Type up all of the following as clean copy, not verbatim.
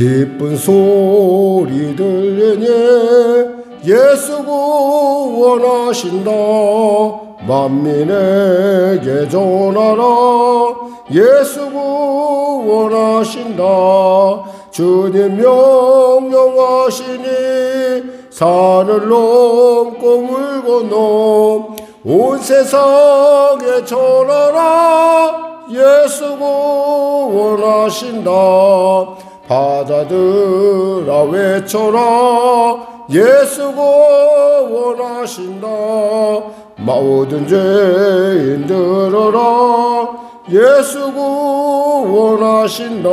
기쁜 소리 들리니 예수 구원하신다. 만민에게 전하라. 예수 구원하신다. 주님 명령하시니 산을 넘고 물 건너 온 세상에 전하라. 예수 구원하신다. 바다들아 외쳐라. 예수 구원하신다. 모든 죄인 들어라. 예수 구원하신다.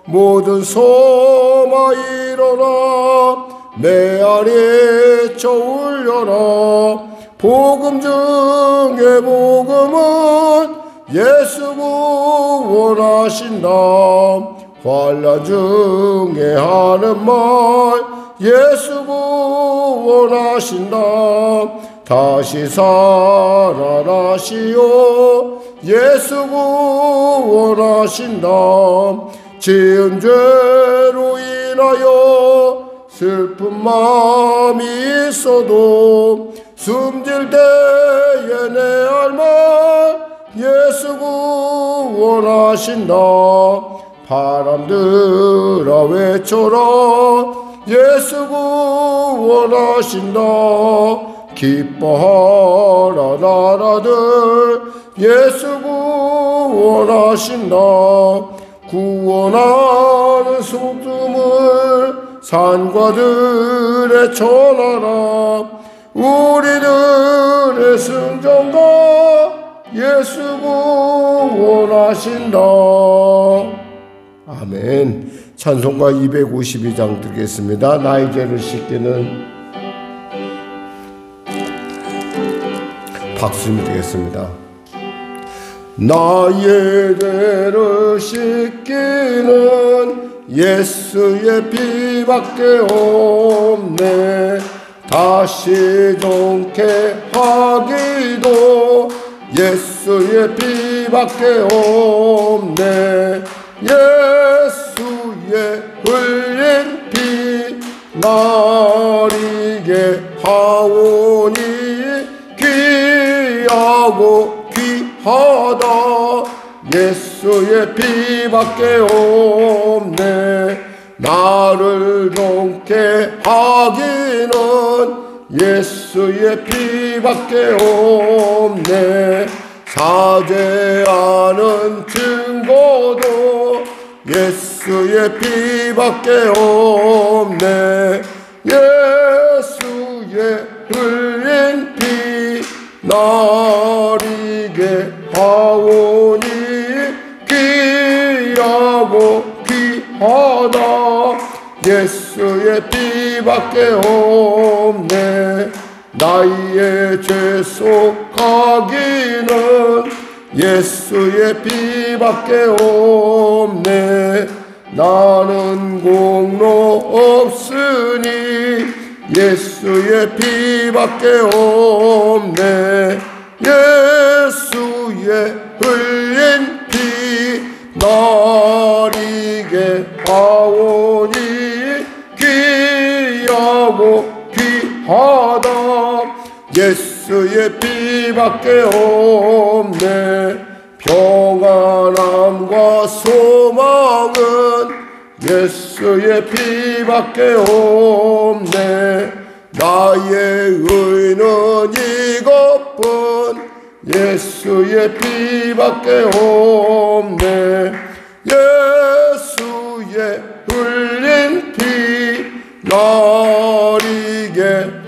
모든 소마 일어나 메아리 쳐 울려라. 복음 중에 복음은 예수 구원하신다. 환난 중에 하는 말 예수 구원하신다. 다시 살아나시오. 예수 구원하신다. 지은 죄로 인하여 슬픈 마음이 있어도 숨질 때에 내 할 말 예수 구원하신다. 바람들아 외쳐라. 예수 구원하신다. 기뻐하라 나라들 예수 구원하신다. 구원하는 소금을 산과들에 전하라. 우리들의 승전가 예수 구원하신다. 아멘. 찬송가 252장 드리겠습니다. 나의 죄를 씻기는 박수님 되겠습니다. 나의 죄를 씻기는 예수의 피밖에 없네. 다시 좋게 하기도 예수의 피밖에 없네. 예수의 흘린 피 나리게 하오니 귀하고 귀하다. 예수의 피밖에 없네. 나를 좋게 하기는 예수의 피밖에 없네. 사죄하는 증거도 예수의 피밖에 없네. 예수의 흘린 피 나리게 하오니 귀하고 귀하다. 예수의 피밖에 없네. 나의 죄 속하기는 예수의 피밖에 없네. 나는 공로 없으니 예수의 피밖에 없네. 예수의 흘린 피 나리게 하오니 귀하고 귀하다. 예수의 피밖에 없네. 평안함과 소망은 예수의 피밖에 없네. 나의 의는 이것뿐 예수의 피밖에 없네. 예수의 흘린 피 나리게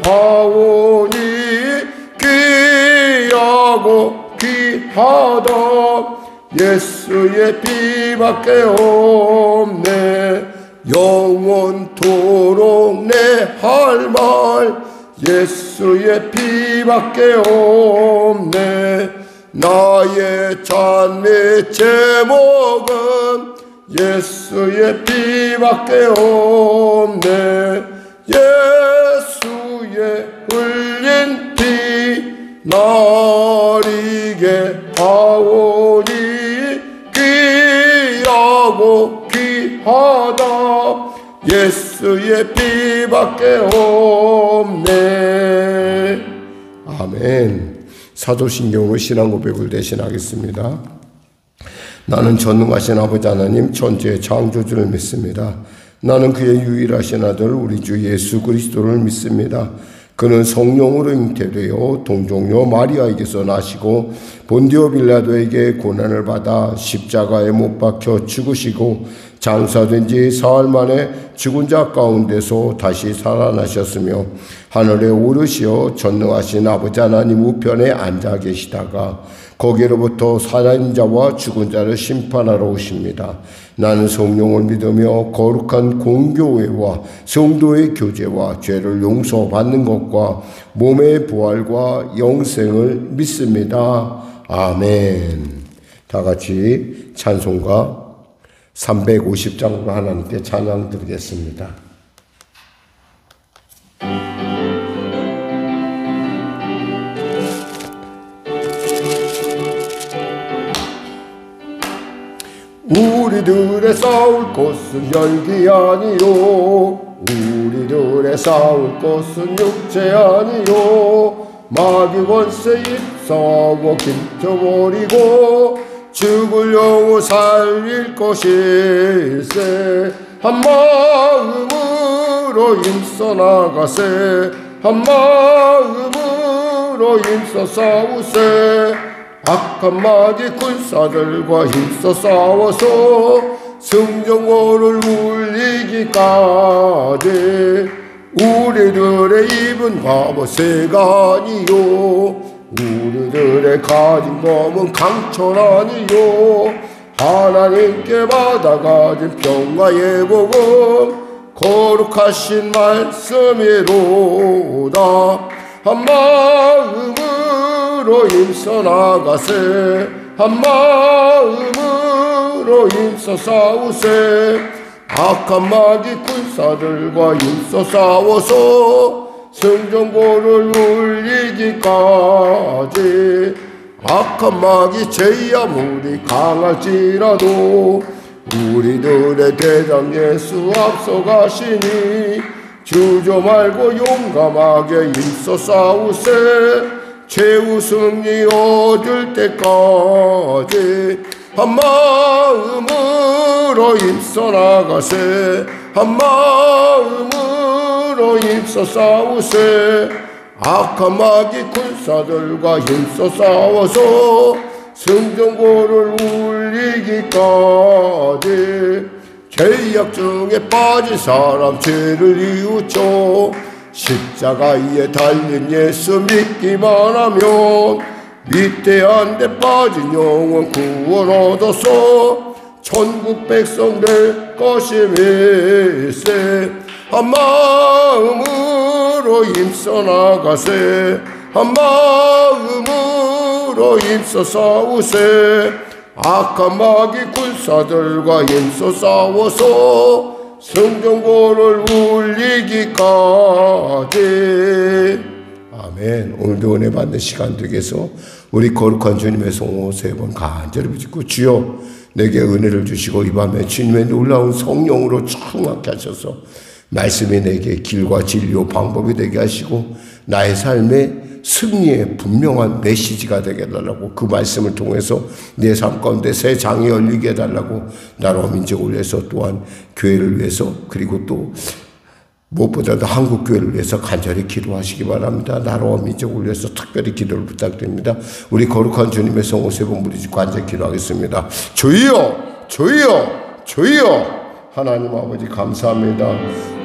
하오니 귀하고 귀하다. 예수의 피밖에 없네. 영원토록 내 할 말 예수의 피밖에 없네. 나의 찬미 제목은 예수의 피밖에 없네. 예수의 흘린 피 나리게 하오니 귀하고 귀하다. 하다 예수의 피밖에 없네. 아멘. 사도신경으로 신앙 고백을 대신하겠습니다. 나는 전능하신 아버지 하나님 천지의 창조주를 믿습니다. 나는 그의 유일하신 아들 우리 주 예수 그리스도를 믿습니다. 그는 성령으로 잉태되어 동정녀 마리아에게서 나시고 본디오 빌라도에게 고난을 받아 십자가에 못 박혀 죽으시고 장사된 지 사흘 만에 죽은 자 가운데서 다시 살아나셨으며 하늘에 오르시어 전능하신 아버지 하나님 우편에 앉아 계시다가 거기로부터 살아있는 자와 죽은 자를 심판하러 오십니다. 나는 성령을 믿으며 거룩한 공교회와 성도의 교제와 죄를 용서받는 것과 몸의 부활과 영생을 믿습니다. 아멘. 다 같이 찬송가 350장으로 하나님께 찬양 드리겠습니다. 우리들의 싸울 것은 열기 아니요 우리들의 싸울 것은 육체 아니요 마귀 권세 입싸워 긴쳐버리고 죽을 영혼 살릴 것일세. 한 마음으로 힘써 나가세 한 마음으로 힘써 싸우세. 악한 마귀 군사들과 힘써 싸워서 승전고를 울리기까지 우리들의 입은 갑옷새가 아니요 우리들의 가진 검은 강철 아니요 하나님께 받아가진 평화의 복음 거룩하신 말씀이로다. 한 마음으로 힘써 나가세 한 마음으로 힘써 싸우세. 악한 마귀 군사들과 힘써 싸워서 승전고를 울리기까지 악한 마귀 죄 아무리 강할지라도 우리들의 대장 예수 앞서가시니 주저 말고 용감하게 힘써 싸우세. 최후 승리 얻을 때까지 한 마음으로 힘써 나가세 한 마음으로 힘써 싸우세. 악한 마귀 군사들과 힘써 싸워서 승전고를 울리기까지 죄악중에 빠진 사람 죄를 뉘우쳐 십자가에 달린 예수 믿기만 하면 위대한 데 빠진 영혼 구원 얻어서 천국 백성 될 것임일세. 한 마음으로 힘써 나가세 한 마음으로 힘써 싸우세. 악한 마귀 군사들과 힘써 싸워서 승전고를 울리기까지. 아멘. 오늘도 은혜 받는 시간 되게 해서 우리 거룩한 주님의 성호 세 번 간절히 부르짖고 주여 내게 은혜를 주시고 이 밤에 주님의 놀라운 성령으로 충만케 하셔서 말씀이 내게 길과 진리요 방법이 되게 하시고 나의 삶에 승리의 분명한 메시지가 되게 해달라고 그 말씀을 통해서 내 삶 가운데 새 장이 열리게 해달라고 나라와 민족을 위해서 또한 교회를 위해서 그리고 또 무엇보다도 한국교회를 위해서 간절히 기도하시기 바랍니다. 나라와 민족을 위해서 특별히 기도를 부탁드립니다. 우리 거룩한 주님의 성호 세 번 부르짖고 간절히 기도하겠습니다. 주여 주여 주여. 하나님 아버지 감사합니다.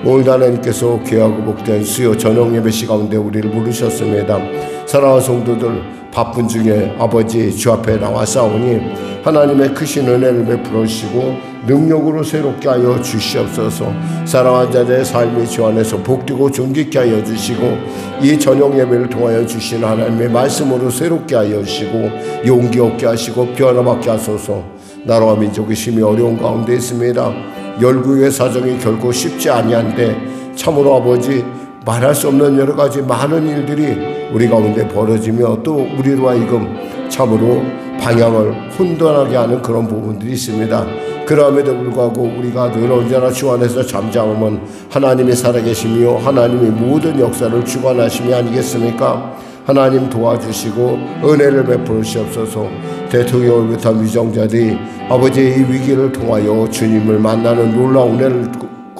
오늘 하나님께서 귀하고 복된 수요 저녁 예배 시 가운데 우리를 부르셨습니다. 사랑하는 성도들 바쁜 중에 아버지 주 앞에 나와 싸우니 하나님의 크신 은혜를 베풀어 주시고 능력으로 새롭게 하여 주시옵소서. 사랑하는 자들의 삶이 주 안에서 복되고 존귀케 하여 주시고 이 저녁 예배를 통하여 주신 하나님의 말씀으로 새롭게 하여 주시고 용기 얻게 하시고 변화받게 하소서. 나라와 민족이 심히 어려운 가운데 있습니다. 열국의 사정이 결코 쉽지 아니한데 참으로 아버지 말할 수 없는 여러 가지 많은 일들이 우리 가운데 벌어지며 또 우리로 하여금 참으로 방향을 혼돈하게 하는 그런 부분들이 있습니다. 그럼에도 불구하고 우리가 늘 언제나 주 안에서 잠잠하면 하나님이 살아계시며 하나님이 모든 역사를 주관하심이 아니겠습니까? 하나님 도와주시고 은혜를 베풀으시옵소서. 대통령을 비롯한 위정자들이 아버지의 이 위기를 통하여 주님을 만나는 놀라운 은혜를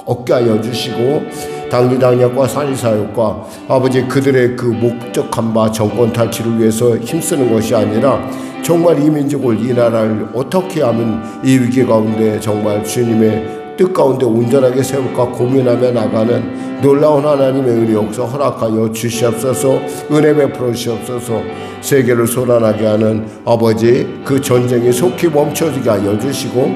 얻게 하여 주시고, 당리당략과 산리사역과 아버지 그들의 그 목적한 바 정권 탈취를 위해서 힘쓰는 것이 아니라 정말 이 민족을, 이 나라를 어떻게 하면 이 위기 가운데 정말 주님의 뜻 가운데 온전하게 세울까 고민하며 나가는 놀라운 하나님의 은혜 역사 허락하여 주시옵소서. 은혜 베풀어 주시옵소서. 세계를 소란하게 하는 아버지 그 전쟁이 속히 멈춰지게 하여 주시고,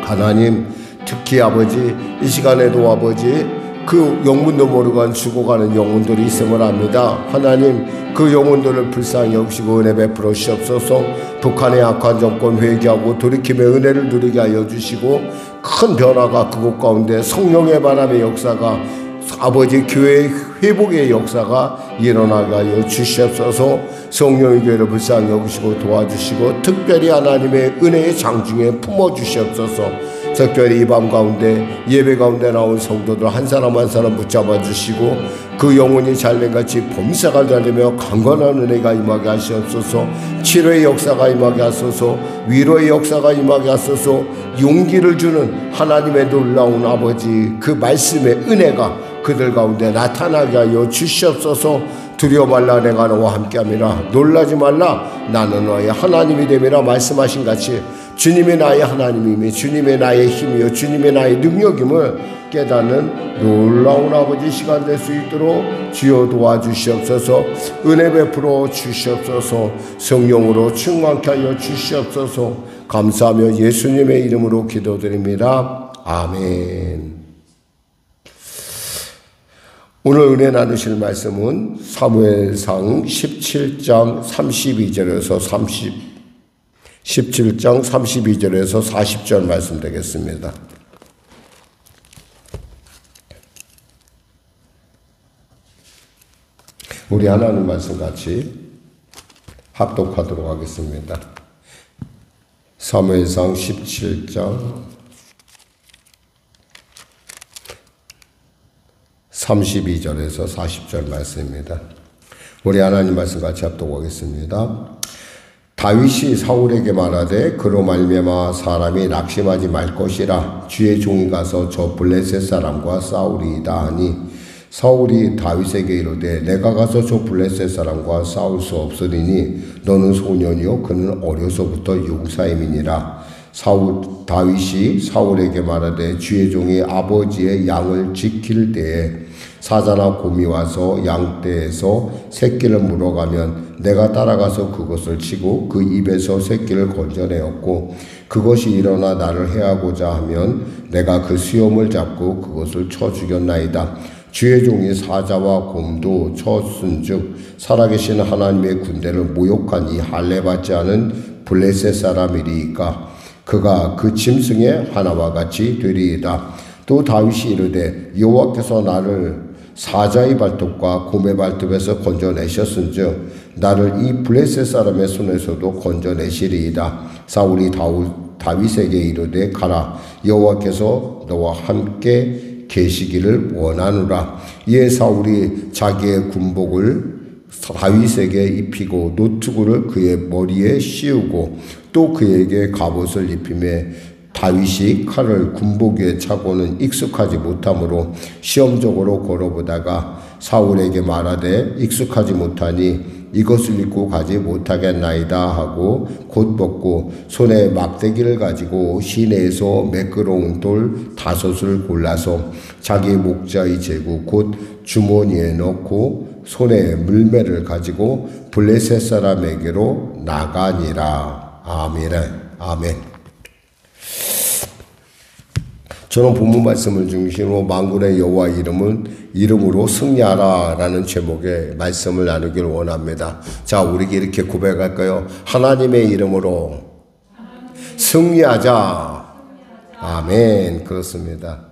하나님 특히 아버지 이 시간에도 아버지 그 영문도 모르고 죽어가는 영혼들이 있음을 압니다. 하나님 그 영혼들을 불쌍히 여기시고 은혜 베풀어 주시옵소서. 북한의 악한 정권 회개하고 돌이킴의 은혜를 누리게 하여 주시고, 큰 변화가 그곳 가운데 성령의 바람의 역사가 아버지 교회의 회복의 역사가 일어나게 하여 주시옵소서. 성령의 교회를 불쌍히 여기시고 도와주시고, 특별히 하나님의 은혜의 장중에 품어주시옵소서. 특별히 이 밤 가운데 예배 가운데 나온 성도들 한 사람 한 사람 붙잡아 주시고, 그 영혼이 잘된같이 범사가 잘되며 강건한 은혜가 임하게 하시옵소서. 치료의 역사가 임하게 하소서. 위로의 역사가 임하게 하소서. 용기를 주는 하나님의 놀라운 아버지 그 말씀의 은혜가 그들 가운데 나타나게 하여 주시옵소서. 두려워 말라, 내가 너와 함께함이라. 놀라지 말라, 나는 너의 하나님이 됨이라 말씀하신 같이 주님의 나의 하나님이며 주님의 나의 힘이요 주님의 나의 능력임을 깨닫는 놀라운 아버지 시간 될 수 있도록 주여 도와주시옵소서. 은혜 베풀어 주시옵소서. 성령으로 충만케 하여 주시옵소서. 감사하며 예수님의 이름으로 기도드립니다. 아멘. 오늘 은혜 나누실 말씀은 사무엘상 17장 32절에서 17장 32절에서 40절 말씀 되겠습니다. 우리 하나님 말씀 같이 합독하도록 하겠습니다. 사무엘상 17장 32절에서 40절 말씀입니다. 우리 하나님 말씀 같이 합독하겠습니다. 다윗이 사울에게 말하되 그로 말미암아 사람이 낙심하지 말 것이라. 주의 종이 가서 저 블레셋 사람과 싸우리이다 하니, 사울이 다윗에게 이르되 내가 가서 저 블레셋 사람과 싸울 수 없으리니 너는 소년이요 그는 어려서부터 용사임이니라. 다윗이 사울에게 말하되 주의 종이 아버지의 양을 지킬 때에 사자나 곰이 와서 양떼에서 새끼를 물어가면 내가 따라가서 그것을 치고 그 입에서 새끼를 건져내었고, 그것이 일어나 나를 해하고자 하면 내가 그 수염을 잡고 그것을 쳐 죽였나이다. 주의 종이 사자와 곰도 쳤은즉 살아계신 하나님의 군대를 모욕한 이 할례받지 않은 블레셋 사람이리이까 그가 그 짐승의 하나와 같이 되리이다. 또 다윗이 이르되 여호와께서 나를 사자의 발톱과 곰의 발톱에서 건져내셨은즉 나를 이 블레셋 사람의 손에서도 건져내시리이다. 사울이 다윗에게 이르되 가라, 여호와께서 너와 함께 계시기를 원하노라. 이에 사울이 자기의 군복을 다윗에게 입히고 노투구를 그의 머리에 씌우고 또 그에게 갑옷을 입히매, 다윗이 칼을 군복 위에 차고는 익숙하지 못하므로 시험적으로 걸어보다가 사울에게 말하되 익숙하지 못하니 이것을 입고 가지 못하겠나이다 하고 곧 벗고 손에 막대기를 가지고 시내에서 매끄러운 돌 5을 골라서 자기 목자의 제구 곧 주머니에 넣고 손에 물매를 가지고 블레셋 사람에게로 나가니라. 아멘. 아멘. 저는 본문 말씀을 중심으로 만군의 여호와 이름으로 승리하라 라는 제목의 말씀을 나누길 원합니다. 자, 우리 이렇게 고백할까요? 하나님의 이름으로 승리하자. 아멘. 그렇습니다.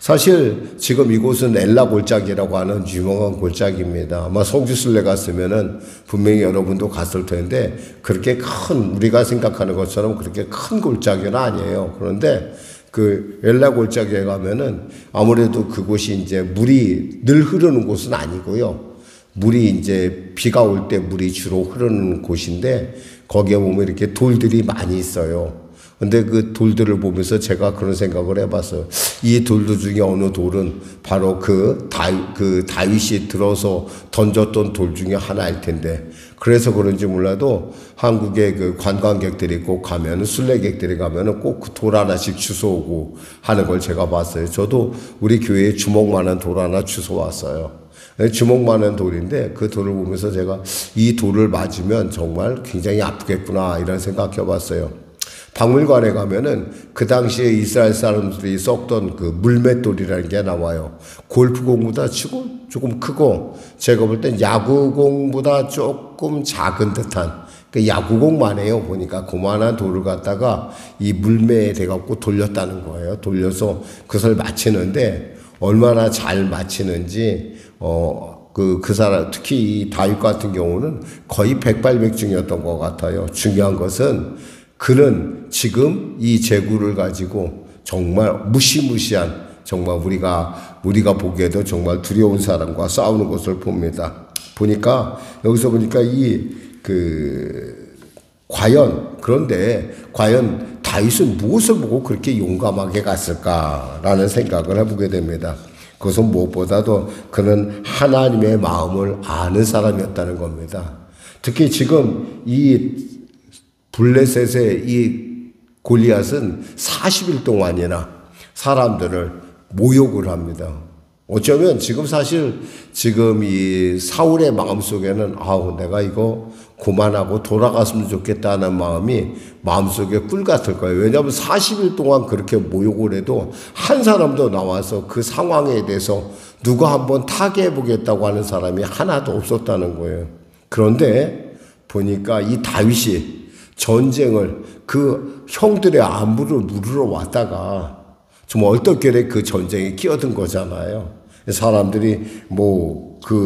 사실 지금 이곳은 엘라 골짜기라고 하는 유명한 골짜기입니다. 아마 성지순례 갔으면은 분명히 여러분도 갔을 텐데 그렇게 큰 우리가 생각하는 것처럼 그렇게 큰 골짜기는 아니에요. 그런데 그 엘라 골짜기에 가면은 아무래도 그곳이 이제 물이 늘 흐르는 곳은 아니고요. 물이 이제 비가 올 때 물이 주로 흐르는 곳인데 거기에 보면 이렇게 돌들이 많이 있어요. 근데 그 돌들을 보면서 제가 그런 생각을 해봤어요. 이 돌들 중에 어느 돌은 바로 그 다윗이 들어서 던졌던 돌 중에 하나일 텐데, 그래서 그런지 몰라도 한국에 그 관광객들이 꼭 가면, 순례객들이 가면은 꼭 그 돌 하나씩 주워오고 하는 걸 제가 봤어요. 저도 우리 교회에 주먹만한 돌 하나 주워왔어요. 주먹만한 돌인데 그 돌을 보면서 제가 이 돌을 맞으면 정말 굉장히 아프겠구나 이런 생각해 봤어요. 박물관에 가면은 그 당시에 이스라엘 사람들이 썼던 그 물맷돌이라는 게 나와요. 골프공보다 치고 조금 크고 제가 볼 땐 야구공보다 조금 작은 듯한 그 야구공만 해요. 보니까 그만한 돌을 갖다가 이 물매에 대갖고 돌렸다는 거예요. 돌려서 그것을 맞히는데 얼마나 잘 맞히는지 그 사람 특히 이 다윗 같은 경우는 거의 백발백중이었던 것 같아요. 중요한 것은 그는 지금 이 제구를 가지고 정말 무시무시한 정말 우리가 보기에도 정말 두려운 사람과 싸우는 것을 봅니다. 여기서 보니까 그런데 과연 다윗은 무엇을 보고 그렇게 용감하게 갔을까라는 생각을 해보게 됩니다. 그것은 무엇보다도 그는 하나님의 마음을 아는 사람이었다는 겁니다. 특히 지금 이 블레셋의 이 골리앗은 40일 동안이나 사람들을 모욕을 합니다. 어쩌면 지금 이 사울의 마음속에는 내가 이거 그만하고 돌아갔으면 좋겠다는 마음이 마음속에 꿀 같을 거예요. 왜냐하면 40일 동안 그렇게 모욕을 해도 한 사람도 나와서 그 상황에 대해서 누가 한번 타개해 보겠다고 하는 사람이 하나도 없었다는 거예요. 그런데 보니까 이 다윗이 전쟁을 그 형들의 안부를 물으러 왔다가 좀 얼떨결에 그 전쟁에 끼어든 거잖아요. 사람들이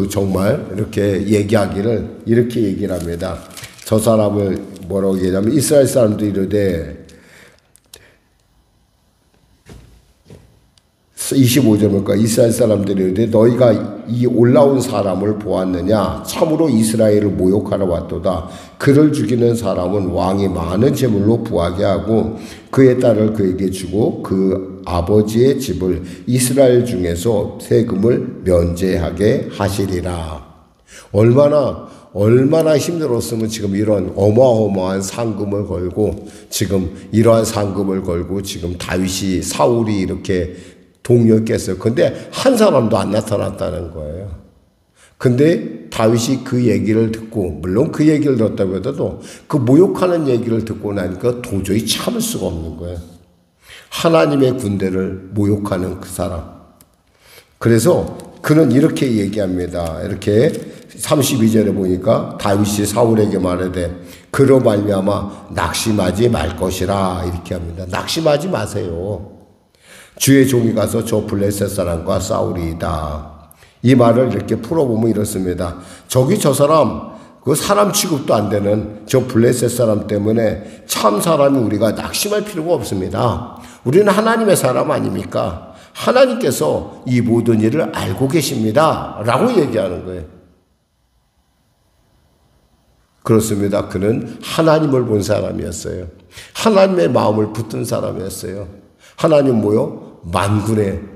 정말 이렇게 얘기를 합니다. 저 사람을 뭐라고 얘기하냐면 이스라엘 사람들이 이르되 25절일까 이스라엘 사람들이 이르되 너희가 이 올라온 사람을 보았느냐 참으로 이스라엘을 모욕하러 왔도다. 그를 죽이는 사람은 왕이 많은 재물로 부하게 하고 그의 딸을 그에게 주고 그 아버지의 집을 이스라엘 중에서 세금을 면제하게 하시리라. 얼마나 힘들었으면 지금 이런 어마어마한 상금을 걸고 지금 다윗이 사울이 이렇게 동요했겠어요. 근데 한 사람도 안 나타났다는 거예요. 근데 다윗이 그 얘기를 듣고, 물론 그 얘기를 들었다고 해도 그 모욕하는 얘기를 듣고 나니까 도저히 참을 수가 없는 거예요. 하나님의 군대를 모욕하는 그 사람. 그래서 그는 이렇게 얘기합니다. 이렇게 32절에 보니까 다윗이 사울에게 말하되 그로 말미암아 낙심하지 말 것이라 이렇게 합니다. 낙심하지 마세요. 주의 종이 가서 저 블레셋 사람과 싸우리이다. 이 말을 이렇게 풀어보면 이렇습니다. 저 사람, 그 사람 취급도 안 되는 저 블레셋 사람 때문에 참 사람이 우리가 낙심할 필요가 없습니다. 우리는 하나님의 사람 아닙니까? 하나님께서 이 모든 일을 알고 계십니다. 라고 얘기하는 거예요. 그렇습니다. 그는 하나님을 본 사람이었어요. 하나님의 마음을 붙든 사람이었어요. 하나님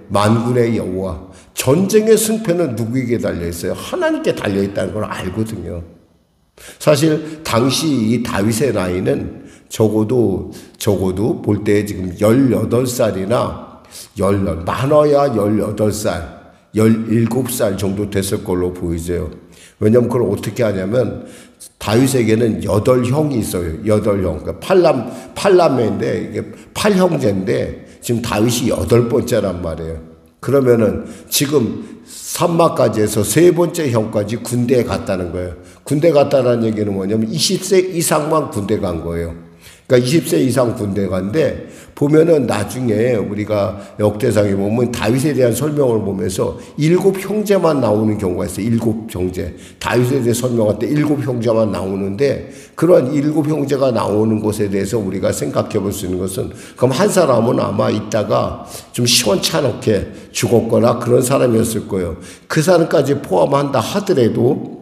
만군의 여호와. 전쟁의 승패는 누구에게 달려있어요? 하나님께 달려있다는 걸 알거든요. 사실 당시 이 다윗의 나이는 적어도 볼 때 지금 18살이나 많아야 18살, 17살 정도 됐을 걸로 보이죠. 왜냐하면 그걸 어떻게 하냐면 다윗에게는 8형이 있어요. 8형. 그러니까 팔남매인데 이게 8형제인데 지금 다윗이 8번째란 말이에요. 그러면은 지금 산마까지 해서 3번째 형까지 군대에 갔다는 거예요. 군대 갔다는 얘기는 뭐냐면 20세 이상만 군대 간 거예요. 그러니까 20세 이상 군대 간데 보면은 나중에 우리가 역대상에 보면 다윗에 대한 설명을 보면서 7형제만 나오는 경우가 있어요. 7형제. 다윗에 대해 설명할 때 7형제만 나오는데 그런 7형제가 나오는 것에 대해서 우리가 생각해 볼 수 있는 것은 그럼 한 사람은 아마 있다가 좀 시원찮게 죽었거나 그런 사람이었을 거예요. 그 사람까지 포함한다 하더라도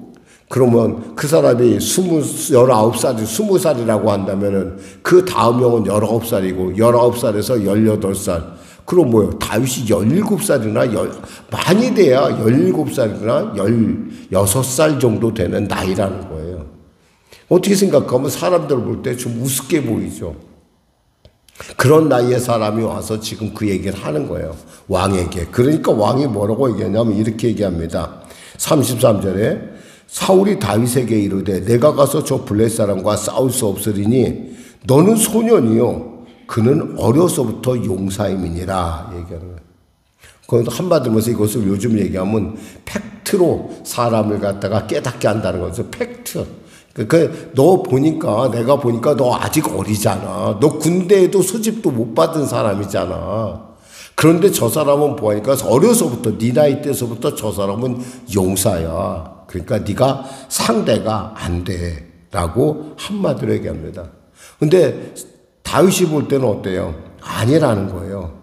그러면 그 사람이 19살이 20살이라고 한다면은 그 다음 형은 19살이고 19살에서 18살. 그럼 뭐요? 다윗이 17살이나 많이 돼야 17살이나 16살 정도 되는 나이라는 거예요. 어떻게 생각하면 사람들 볼 때 좀 우습게 보이죠. 그런 나이의 사람이 와서 지금 그 얘기를 하는 거예요. 왕에게. 그러니까 왕이 뭐라고 얘기하냐면 이렇게 얘기합니다. 33절에 사울이 다윗에게 이르되 내가 가서 저 블레셋 사람과 싸울 수 없으리니 너는 소년이요 그는 어려서부터 용사임이니라 얘기하는 거예요. 그건 한마디로 이것을 요즘 얘기하면 팩트로 사람을 갖다가 깨닫게 한다는 거죠. 팩트. 그러니까 너 보니까 내가 보니까 너 아직 어리잖아. 너 군대에도 소집도 못 받은 사람이잖아. 그런데 저 사람은 보니까 어려서부터 네 나이 때서부터 저 사람은 용사야. 그러니까 네가 상대가 안 돼라고 한마디로 얘기합니다. 근데 다윗이 볼 때는 어때요? 아니라는 거예요.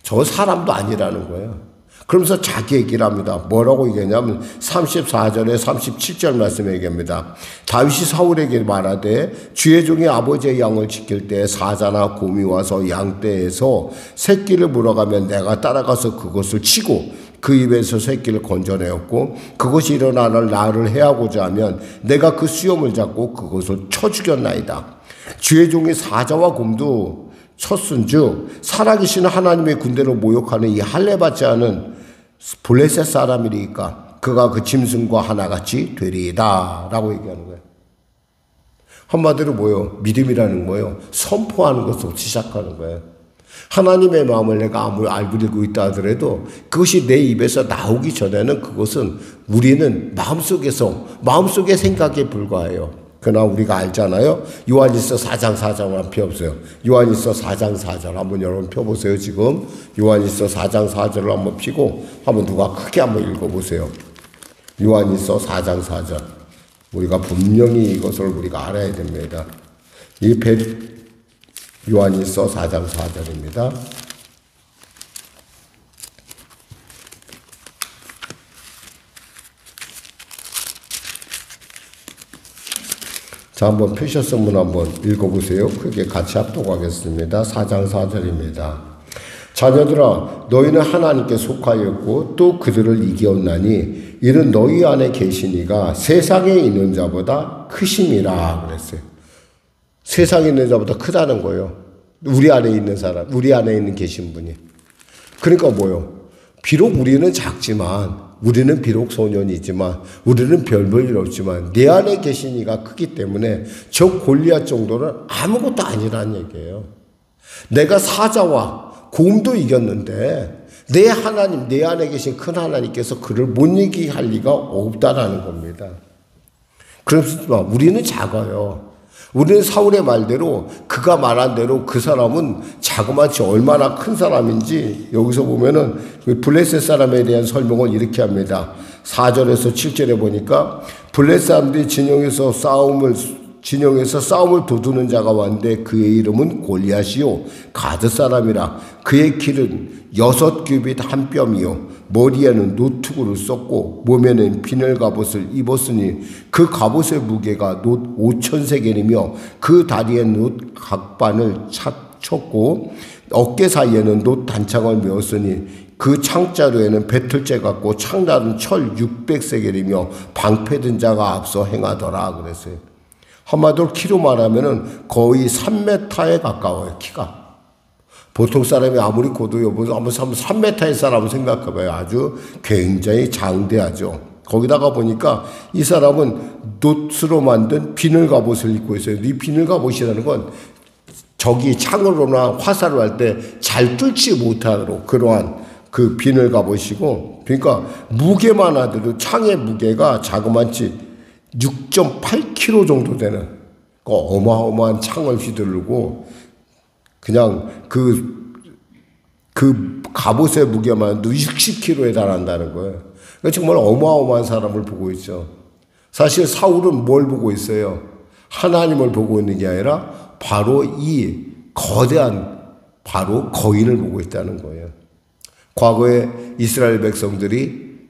저 사람도 아니라는 거예요. 그러면서 자기 얘기를 합니다. 뭐라고 얘기하냐면 34절에 37절 말씀에 얘기합니다. 다윗이 사울에게 말하되 주의 종이 아버지의 양을 지킬 때 사자나 곰이 와서 양떼에서 새끼를 물어가면 내가 따라가서 그것을 치고 그 입에서 새끼를 건져내었고 그것이 일어나 나를 해하고자 하면 내가 그 수염을 잡고 그것을 쳐 죽였나이다. 주의 종이 사자와 곰도 쳤은즉 살아계신 하나님의 군대를 모욕하는 이 할례받지 않은 블레셋 사람이니까 그가 그 짐승과 하나같이 되리이다 라고 얘기하는 거예요. 한마디로 뭐예요? 믿음이라는 거예요. 선포하는 것부터 시작하는 거예요. 하나님의 마음을 내가 아무리 알고 있다 하더라도 그것이 내 입에서 나오기 전에는 그것은 우리는 마음속의 생각에 불과해요. 그러나 우리가 알잖아요. 요한일서 4장 4절만 펴보세요. 요한일서 4장 4절 한번 여러분 펴보세요. 지금 요한일서 4장 4절을 한번 펴고 한번 누가 크게 한번 읽어보세요. 요한일서 4장 4절. 우리가 분명히 이것을 우리가 알아야 됩니다. 요한일서 4장 4절입니다. 자, 한번 표셨으면 한번 읽어보세요. 크게 같이 합독하겠습니다. 4장 4절입니다. 자녀들아, 너희는 하나님께 속하였고 또 그들을 이기었나니 이는 너희 안에 계시니가 세상에 있는 자보다 크심이라 그랬어요. 세상에 있는 자보다 크다는 거예요. 우리 안에 있는 사람, 우리 안에 있는 계신 분이. 그러니까 뭐요? 비록 우리는 작지만 우리는 비록 소년이지만 우리는 별 볼 일 없지만 내 안에 계신 이가 크기 때문에 저 골리앗 정도는 아무것도 아니라는 얘기예요. 내가 사자와 곰도 이겼는데 내 하나님, 내 안에 계신 큰 하나님께서 그를 못 이기게 할 리가 없다라는 겁니다. 그렇지만 우리는 작아요. 우리는 사울의 말대로 그가 말한 대로 그 사람은 자그마치 얼마나 큰 사람인지 여기서 보면은 블레셋 사람에 대한 설명을 이렇게 합니다. 4절에서 7절에 보니까 블레셋 사람들이 진영에서 싸움을 도두는 자가 왔는데 그의 이름은 골리앗이요 가드 사람이라. 그의 길은 6규빗 한 뼘이요 머리에는 노투구를 썼고 몸에는 비늘 갑옷을 입었으니 그 갑옷의 무게가 놋 5,000세겔이며 그 다리에 놋 각반을 쳤고 어깨 사이에는 놋 단창을 메었으니 그 창자루에는 배틀째 같고 창날은 철 600세겔이며 방패든 자가 앞서 행하더라 그랬어요. 한마디로 키로 말하면은 거의 3m에 가까워요. 키가. 보통 사람이 아무리 고도 여보서 한번 3m의 사람을 생각해봐요. 아주 굉장히 장대하죠. 거기다가 보니까 이 사람은 놋으로 만든 비늘 갑옷을 입고 있어요. 이 비늘 갑옷이라는 건 적이 창으로나 화살을 할 때 잘 뚫지 못하도록 그러한 그 비늘 갑옷이고, 그러니까 무게만 하더라도 창의 무게가 자그마치 6.8kg 정도 되는 그 어마어마한 창을 휘두르고 그냥 그 갑옷의 무게만 60kg에 달한다는 거예요. 그러니까 정말 어마어마한 사람을 보고 있죠. 사실 사울은 뭘 보고 있어요? 하나님을 보고 있는 게 아니라 바로 이 거대한 바로 거인을 보고 있다는 거예요. 과거에 이스라엘 백성들이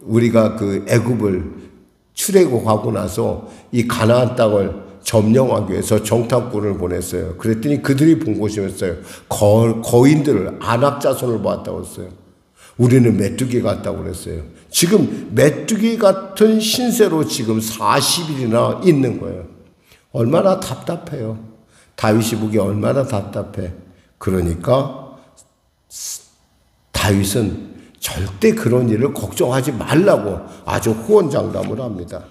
우리가 그 애굽을 출애굽하고 나서 이 가나안 땅을 점령하기 위해서 정탐꾼을 보냈어요. 그랬더니 그들이 본 곳이었어요. 거인들을 아낙 자손을 보았다고 했어요. 우리는 메뚜기 같다고 그랬어요. 지금 메뚜기 같은 신세로 지금 40일이나 있는 거예요. 얼마나 답답해요. 다윗이 보기 얼마나 답답해. 그러니까 다윗은 절대 그런 일을 걱정하지 말라고 아주 호언장담을 합니다.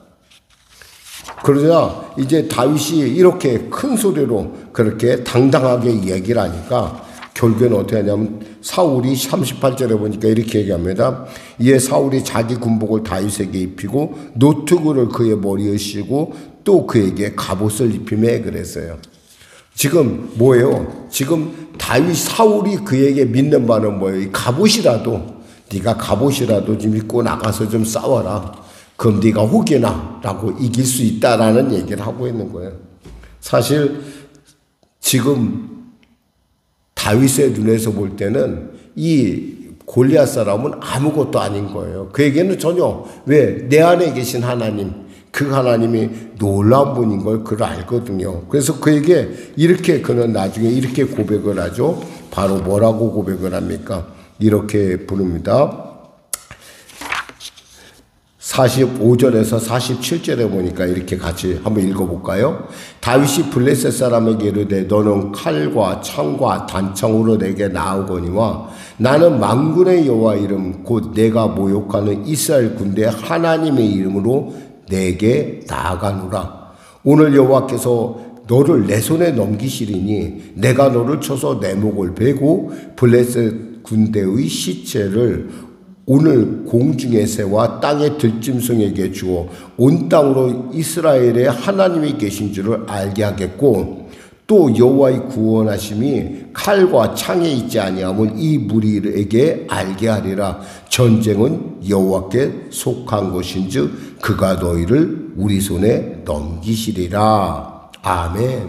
그러자 이제 다윗이 이렇게 큰 소리로 그렇게 당당하게 얘기를 하니까 결국에는 어떻게 하냐면 사울이 38절에 보니까 이렇게 얘기합니다. 이에 사울이 자기 군복을 다윗에게 입히고 노트구를 그의 머리에 씌고 또 그에게 갑옷을 입히매 그랬어요. 지금 뭐예요? 지금 사울이 그에게 믿는 바는 뭐예요? 이 갑옷이라도 네가 갑옷이라도 좀 입고 나가서 좀 싸워라. 그럼 네가 혹여나 라고 이길 수 있다라는 얘기를 하고 있는 거예요. 사실 지금 다윗의 눈에서 볼 때는 이 골리앗 사람은 아무것도 아닌 거예요. 그에게는 전혀 왜? 내 안에 계신 하나님, 그 하나님이 놀라운 분인 걸 그를 알거든요. 그래서 그에게 이렇게 그는 나중에 이렇게 고백을 하죠. 바로 뭐라고 고백을 합니까? 이렇게 부릅니다. 45절에서 47절에 보니까 이렇게 같이 한번 읽어볼까요? 다윗이 블레셋 사람에게 이르되 너는 칼과 창과 단창으로 내게 나오거니와 나는 만군의 여호와 이름 곧 내가 모욕하는 이스라엘 군대 하나님의 이름으로 내게 나아가노라. 오늘 여호와께서 너를 내 손에 넘기시리니 내가 너를 쳐서 내 목을 베고 블레셋 군대의 시체를 오늘 공중의 새와 땅의 들짐승에게 주어 온 땅으로 이스라엘의 하나님이 계신 줄을 알게 하겠고 또 여호와의 구원하심이 칼과 창에 있지 아니하면 이 무리에게 알게 하리라. 전쟁은 여호와께 속한 것인즉 그가 너희를 우리 손에 넘기시리라. 아멘.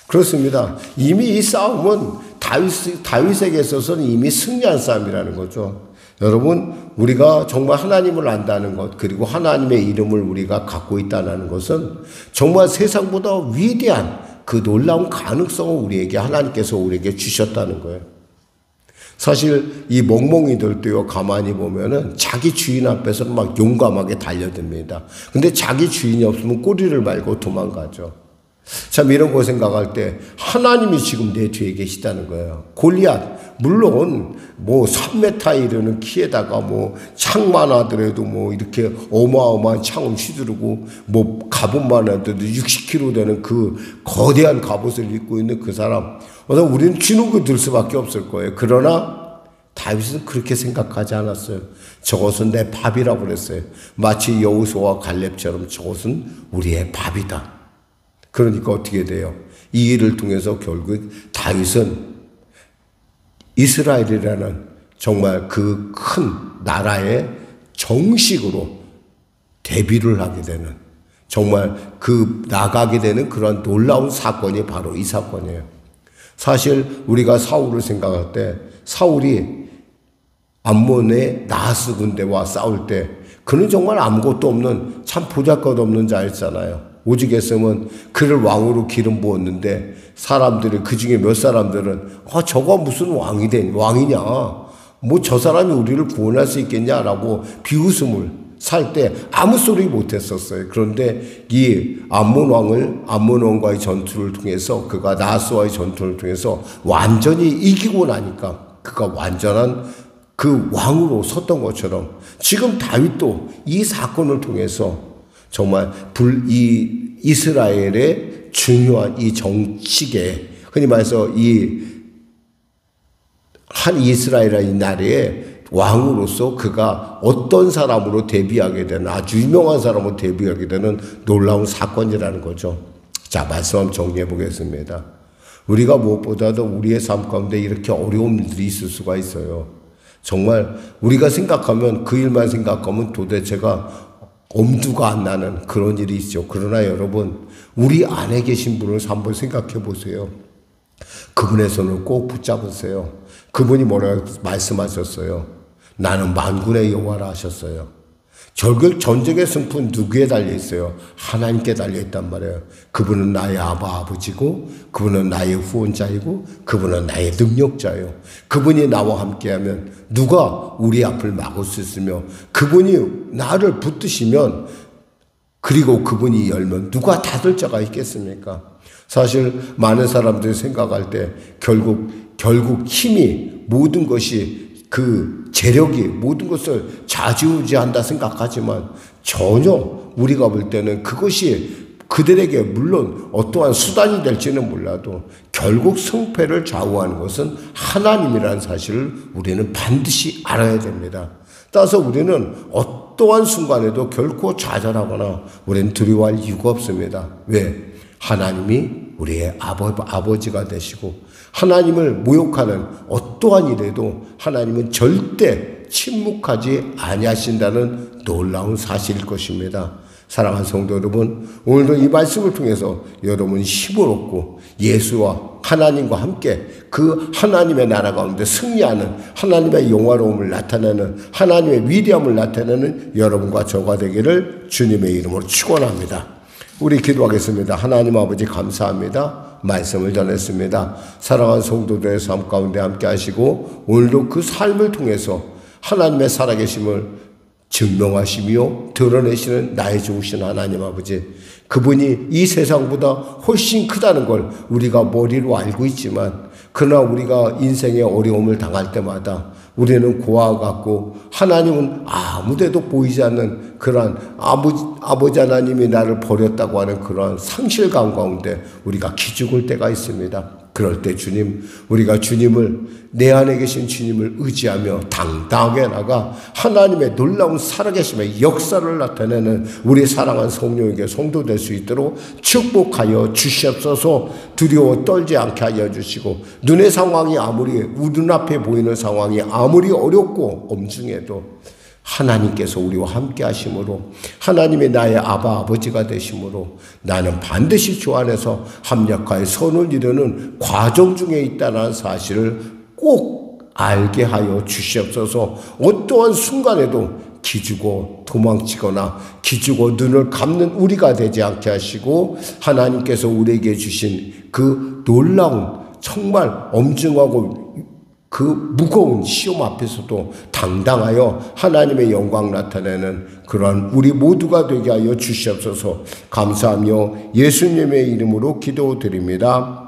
그렇습니다. 이미 이 싸움은 다윗에게 있어서는 이미 승리한 싸움이라는 거죠. 여러분, 우리가 정말 하나님을 안다는 것, 그리고 하나님의 이름을 우리가 갖고 있다는 것은 정말 세상보다 위대한 그 놀라운 가능성을 우리에게 하나님께서 우리에게 주셨다는 거예요. 사실 이 멍멍이들도요, 가만히 보면은 자기 주인 앞에서는 막 용감하게 달려듭니다. 근데 자기 주인이 없으면 꼬리를 말고 도망가죠. 참 이런 거 생각할 때 하나님이 지금 내 뒤에 계시다는 거예요. 골리앗 물론 뭐 3m 이르는 키에다가 뭐 창만 하더라도 뭐 이렇게 어마어마한 창을 휘두르고 뭐 갑옷만 하더라도 60kg 되는 그 거대한 갑옷을 입고 있는 그 사람, 그래서 우리는 주눅이 들 수밖에 없을 거예요. 그러나 다윗은 그렇게 생각하지 않았어요. 저것은 내 밥이라고 그랬어요. 마치 여호수아와 갈렙처럼 저것은 우리의 밥이다. 그러니까 어떻게 돼요? 이 일을 통해서 결국 다윗은 이스라엘이라는 정말 그 큰 나라의 정식으로 데뷔를 하게 되는, 정말 그 나가게 되는 그런 놀라운 사건이 바로 이 사건이에요. 사실 우리가 사울을 생각할 때 사울이 암몬의 나하스 군대와 싸울 때 그는 정말 아무것도 없는 참 보잘것없는 자였잖아요. 오직 했으면 그를 왕으로 기름 부었는데 사람들이, 그중에 몇 사람들은 저거 무슨 왕이냐, 뭐 저 사람이 우리를 구원할 수 있겠냐라고 비웃음을 살 때 아무 소리 못했었어요. 그런데 이 암몬 왕과의 전투를 통해서, 그가 나하스와의 전투를 통해서 완전히 이기고 나니까 그가 완전한 그 왕으로 섰던 것처럼 지금 다윗도 이 사건을 통해서 정말 이 이스라엘의 중요한 이 정치계, 흔히 말해서 이 한 이스라엘의 나라의 왕으로서 그가 어떤 사람으로 데뷔하게 되는, 아주 유명한 사람으로 데뷔하게 되는 놀라운 사건이라는 거죠. 자, 말씀 한번 정리해 보겠습니다. 우리가 무엇보다도 우리의 삶 가운데 이렇게 어려운 일들이 있을 수가 있어요. 정말 우리가 생각하면 그 일만 생각하면 도대체가 엄두가 안 나는 그런 일이 있죠. 그러나 여러분, 우리 안에 계신 분을 한번 생각해 보세요. 그분의 손을 꼭 붙잡으세요. 그분이 뭐라고 말씀하셨어요? 나는 만군의 여호와라 하셨어요. 결국 전쟁의 승부는 누구에 달려 있어요? 하나님께 달려 있단 말이에요. 그분은 나의 아버지고, 그분은 나의 후원자이고, 그분은 나의 능력자예요. 그분이 나와 함께하면 누가 우리 앞을 막을 수 있으며, 그분이 나를 붙드시면, 그리고 그분이 열면 누가 닫을 자가 있겠습니까? 사실 많은 사람들이 생각할 때 결국 힘이, 모든 것이, 그 재력이 모든 것을 좌지우지한다 생각하지만 전혀 우리가 볼 때는 그것이 그들에게 물론 어떠한 수단이 될지는 몰라도 결국 승패를 좌우하는 것은 하나님이라는 사실을 우리는 반드시 알아야 됩니다. 따라서 우리는 어떠한 순간에도 결코 좌절하거나 우리는 두려워할 이유가 없습니다. 왜? 하나님이 우리의 아버지가 되시고 하나님을 모욕하는 어떠한 일에도 하나님은 절대 침묵하지 아니하신다는 놀라운 사실일 것입니다. 사랑하는 성도 여러분, 오늘도 이 말씀을 통해서 여러분 힘을 얻고 예수와 하나님과 함께 그 하나님의 나라 가운데 승리하는 하나님의 영화로움을 나타내는 하나님의 위대함을 나타내는 여러분과 저가 되기를 주님의 이름으로 축원합니다. 우리 기도하겠습니다. 하나님 아버지 감사합니다. 말씀을 전했습니다. 사랑하는 성도들의 삶 가운데 함께 하시고 오늘도 그 삶을 통해서 하나님의 살아계심을 증명하시며 드러내시는 나의 좋으신 하나님 아버지, 그분이 이 세상보다 훨씬 크다는 걸 우리가 머리로 알고 있지만 그러나 우리가 인생의 어려움을 당할 때마다 우리는 고아와 같고 하나님은 아무데도 보이지 않는 그러한 아버지 하나님이 나를 버렸다고 하는 그러한 상실감 가운데 우리가 기죽을 때가 있습니다. 그럴 때 주님, 우리가 주님을, 내 안에 계신 주님을 의지하며 당당하게 나가 하나님의 놀라운 살아계심의 역사를 나타내는 우리 사랑하는 성령에게 성도 될 수 있도록 축복하여 주시옵소서. 두려워 떨지 않게 하여 주시고 눈의 상황이 아무리 눈앞에 보이는 상황이 아무리 어렵고 엄중해도 하나님께서 우리와 함께 하심으로 하나님이 나의 아버지가 되심으로 나는 반드시 주 안에서 합력하여 선을 이루는 과정 중에 있다는 사실을 꼭 알게 하여 주시옵소서. 어떠한 순간에도 기죽어 도망치거나 기죽어 눈을 감는 우리가 되지 않게 하시고 하나님께서 우리에게 주신 그 놀라운 정말 엄중하고 그 무거운 시험 앞에서도 당당하여 하나님의 영광 나타내는 그러한 우리 모두가 되게 하여 주시옵소서. 감사하며 예수님의 이름으로 기도드립니다.